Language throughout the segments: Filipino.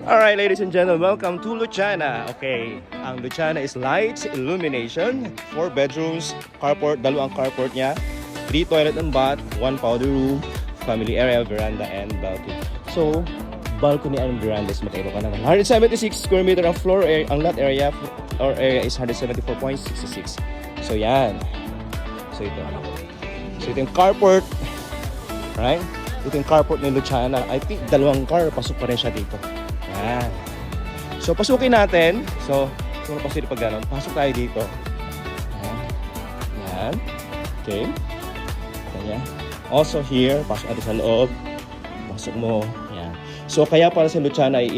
Alright, ladies and gentlemen, welcome to Luciana. Okay, ang Luciana is light illumination, 4 bedrooms, carport, dalawang carport niya, 3 toilet and bath, 1 powder room, family area, veranda, and balcony. So, balcony and veranda is magkaiba ka naman. 176 square meter ang floor area, ang lot area, floor area is 174.66. So, yan. So, ito. So, ito yung carport. Right? Ito yung carport ni Luciana. I think dalawang car, pasok pa rin siya dito. Yan. So, pasukin natin. So, kung napasili pag gano'n, pasok tayo dito. Yan. Okay. Yan. Also here, pasok natin sa loob. Pasok mo. Yan. So, kaya para sa Luciana ay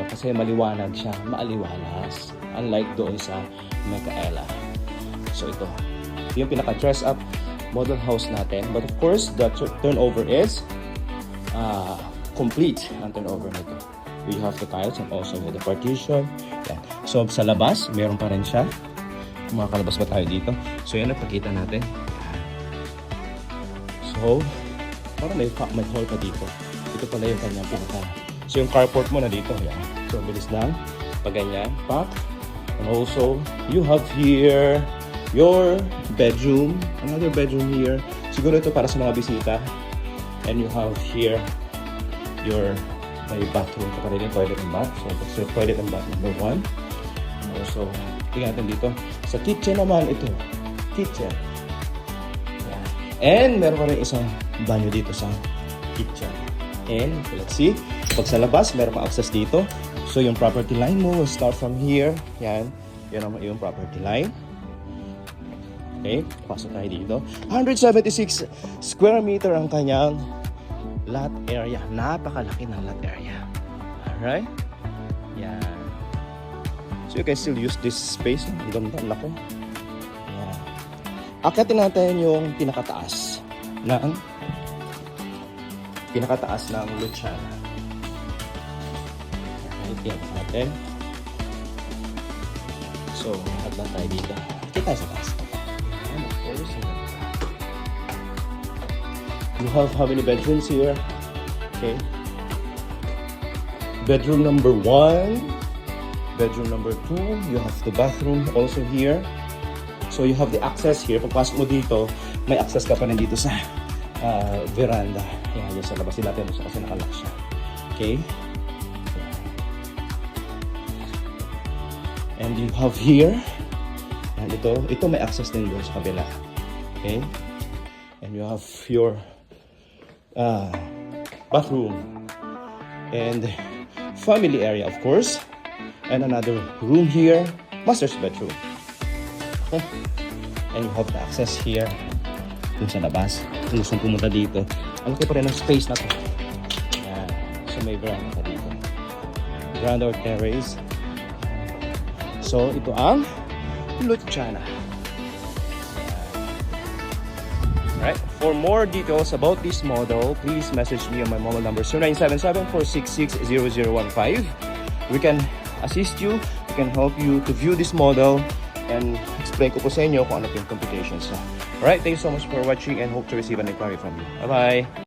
kasi maliwanag siya. Maaliwalas. Unlike doon sa Micaela. So, ito. Yung pinaka-dress up model house natin. But of course, the turnover is complete ang turnover nito. We have the tiles and also the partition. Yan. So, sa labas, meron pa rin siya. Makakalabas ba tayo dito? So, yan ang pakita natin. So, parang may hall pa dito. Ito pala yung kanyang pinaka. So, yung carport mo na dito. Yan. So, bilis lang. Pag ganyan, pak. And also, you have here your bedroom, another bedroom here. Siguro ito para sa mga bisita. And you have here your may bathroom pa rin, toilet and bath. So toilet and bath number 1. And also, tingnan natin dito. Sa kitchen naman ito. Kitchen. Yeah. And meron pa rin isang banyo dito sa kitchen. And let's see. Pag sa labas, meron pa access dito. So yung property line mo will start from here. Yan. Yan naman yung property line. Okay, pasok tayo dito. 176 square meter ang kanyang lot area. Napakalaki ng lot area. Alright? Yan. So you can still use this space. Ang ganda ng lako. Yan. Akyatin natin yung pinakataas ng Luciana. Okay, tiyak natin. So, hatlan tayo dito. Kita tayo sa taas. You have how many bedrooms here? Okay. Bedroom number 1. Bedroom number 2. You have the bathroom also here. So you have the access here. Pagpasok mo dito, may access ka pa rin dito sa veranda. Yan, yan sa labasin natin kasi nakalock siya. Okay. And you have here. And ito may access din doon sa kabila. Okay. And you have your bathroom and family area, of course, and another room here, master's bedroom. Okay. And you have the access here dun sa labas. Kung gusto pumunta dito, ang laki pa rin ng space na to. Yan. So may veranda pa dito, veranda or terrace. So ito ang Luciana. Right. For more details about this model, please message me on my mobile number 0977-466-0015. We can assist you, we can help you to view this model and explain ko po sa inyo kung ano yung computations na. Alright, thank you so much for watching and hope to receive an inquiry from you. Bye-bye!